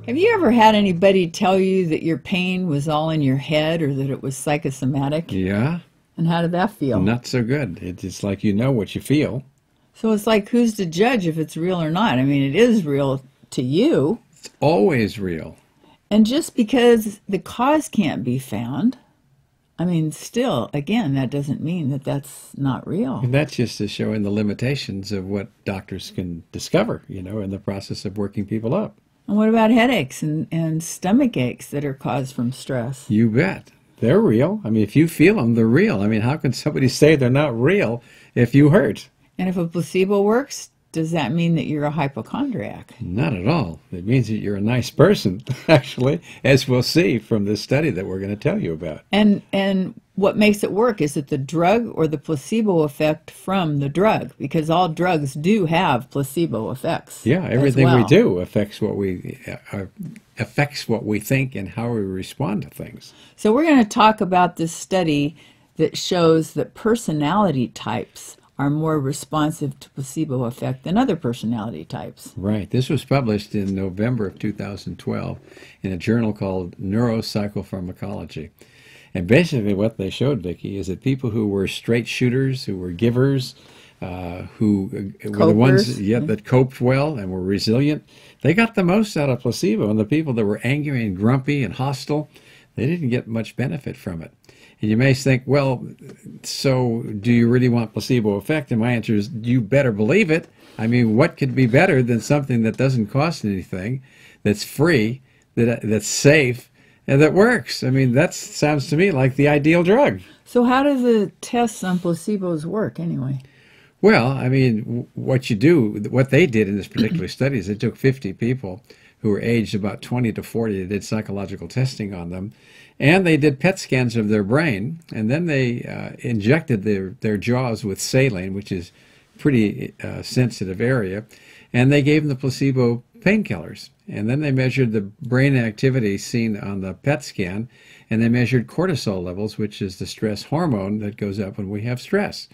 Have you ever had anybody tell you that your pain was all in your head or that it was psychosomatic? Yeah, And how did that feel? not so good. It's like you know what you feel. So it's like, who's to judge if it's real or not? I mean, it is real to you. It's always real. And just because the cause can't be found, I mean, still, again, that doesn't mean that that's not real. And that's just to showing the limitations of what doctors can discover, you know, in the process of working people up. And what about headaches and stomach aches that are caused from stress? You bet. They're real. I mean, if you feel them, they're real. I mean, how can somebody say they're not real if you hurt? And if a placebo works, does that mean that you're a hypochondriac? Not at all. It means that you're a nice person, actually, as we'll see from this study that we're going to tell you about. And what makes it work? Is it the drug or the placebo effect from the drug? Because all drugs do have placebo effects. Yeah, everything as well. we do affects what we think and how we respond to things. So we're going to talk about this study that shows that personality types are more responsive to placebo effect than other personality types. Right. This was published in November of 2012 in a journal called Neuropsychopharmacology. And basically what they showed, Vicki, is that people who were straight shooters, who were givers, who were the ones that coped well and were resilient, they got the most out of placebo. And the people that were angry and grumpy and hostile, they didn't get much benefit from it. And you may think, well, so do you really want placebo effect? And my answer is, you better believe it. I mean, what could be better than something that doesn't cost anything, that's free, that's safe, and that works? I mean, that sounds to me like the ideal drug. So how do the tests on placebos work anyway? Well, I mean, what they did in this particular study is they took 50 people who were aged about 20 to 40. They did psychological testing on them. And they did PET scans of their brain, and then they injected their jaws with saline, which is a pretty sensitive area, and they gave them the placebo painkillers. And then they measured the brain activity seen on the PET scan, and they measured cortisol levels, which is the stress hormone that goes up when we have stress.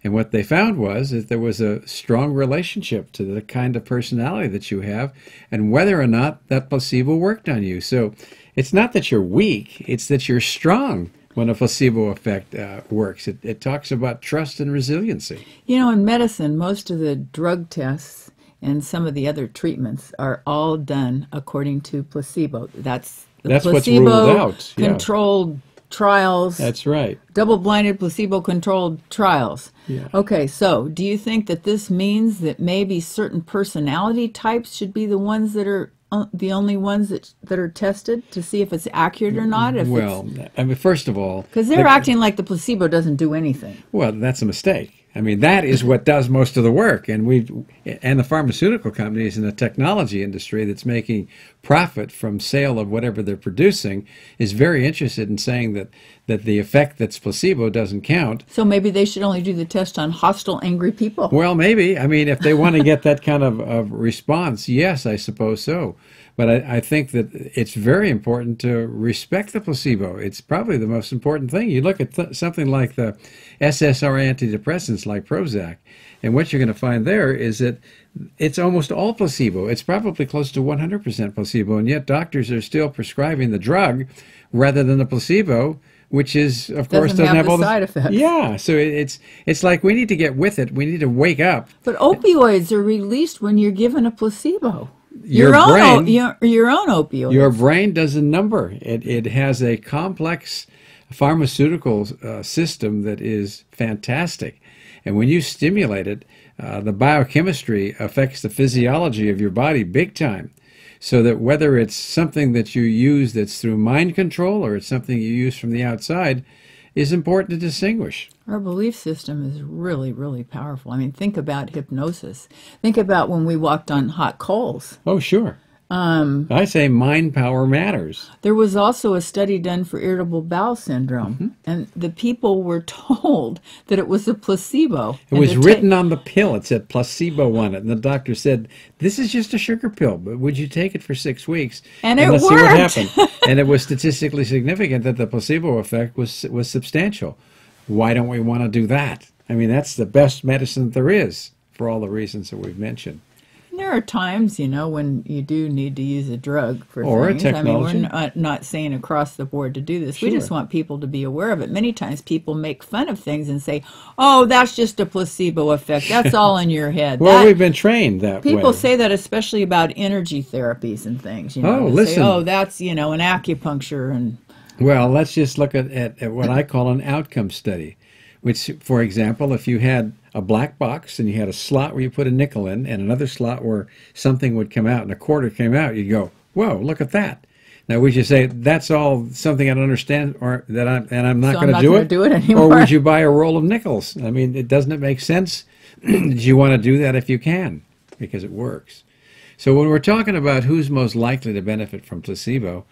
And what they found was that there was a strong relationship to the kind of personality that you have and whether or not that placebo worked on you. So it's not that you're weak, it's that you're strong when a placebo effect works. It talks about trust and resiliency. You know, in medicine, most of the drug tests and some of the other treatments are all done according to placebo. That's what's ruled out. Controlled trials. That's right. Double-blinded, placebo-controlled trials. Yeah. Okay, so do you think that this means that maybe certain personality types should be the ones that are the only ones that are tested to see if it's accurate or not? Well, I mean, first of all, because they're acting like the placebo doesn't do anything. Well, that's a mistake. I mean, that is what does most of the work, and the pharmaceutical companies and the technology industry that's making profit from sale of whatever they're producing is very interested in saying that the effect that's placebo doesn't count. So maybe they should only do the test on hostile, angry people. Well, maybe. I mean, if they want to get that kind of response, yes, I suppose so. But I think that it's very important to respect the placebo. It's probably the most important thing. You look at something like the SSRI antidepressants like Prozac, and what you're going to find there is that it's almost all placebo. It's probably close to 100% placebo, and yet doctors are still prescribing the drug rather than the placebo, which is, of course, doesn't have all the side effects. Yeah, so it's like we need to get with it. We need to wake up. But opioids are released when you're given a placebo. Your own opioids. Your brain does a number. It has a complex pharmaceutical system that is fantastic. And when you stimulate it, the biochemistry affects the physiology of your body big time. So that whether it's something that you use that's through mind control or it's something you use from the outside is important to distinguish. Our belief system is really, really powerful. I mean, think about hypnosis. Think about when we walked on hot coals. Oh, sure. I say mind power matters. There was also a study done for irritable bowel syndrome, and the people were told that it was a placebo. It was written on the pill. It said placebo on it, and the doctor said, this is just a sugar pill, but would you take it for 6 weeks? And let's worked. See what happened. And it was statistically significant that the placebo effect was substantial. Why don't we want to do that? I mean, that's the best medicine there is for all the reasons that we've mentioned. There there are times, when you do need to use a drug for Or a things. technology. We're not saying across the board to do this. Sure. We just want people to be aware of it. Many times people make fun of things and say, "Oh, that's just a placebo effect. That's all in your head." Well, we've been trained that way. People say that especially about energy therapies and things. Oh, They listen. say, "Oh, that's an acupuncture." And Well, let's just look at what I call an outcome study, which, for example, if you had a black box and you had a slot where you put a nickel in and another slot where something would come out and a quarter came out, you'd go, "Whoa, look at that." Now, would you say that's all something I don't understand, or that I'm not going to do it anymore? Or would you buy a roll of nickels? I mean, doesn't it make sense? Do you want to do that if you can? Because it works. So when we're talking about who's most likely to benefit from placebo,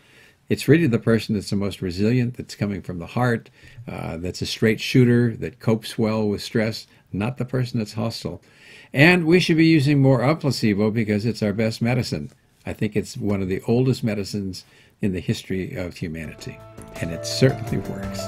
it's really the person that's the most resilient, that's coming from the heart, that's a straight shooter, that copes well with stress, not the person that's hostile. And we should be using more of placebo because it's our best medicine. I think it's one of the oldest medicines in the history of humanity, and it certainly works.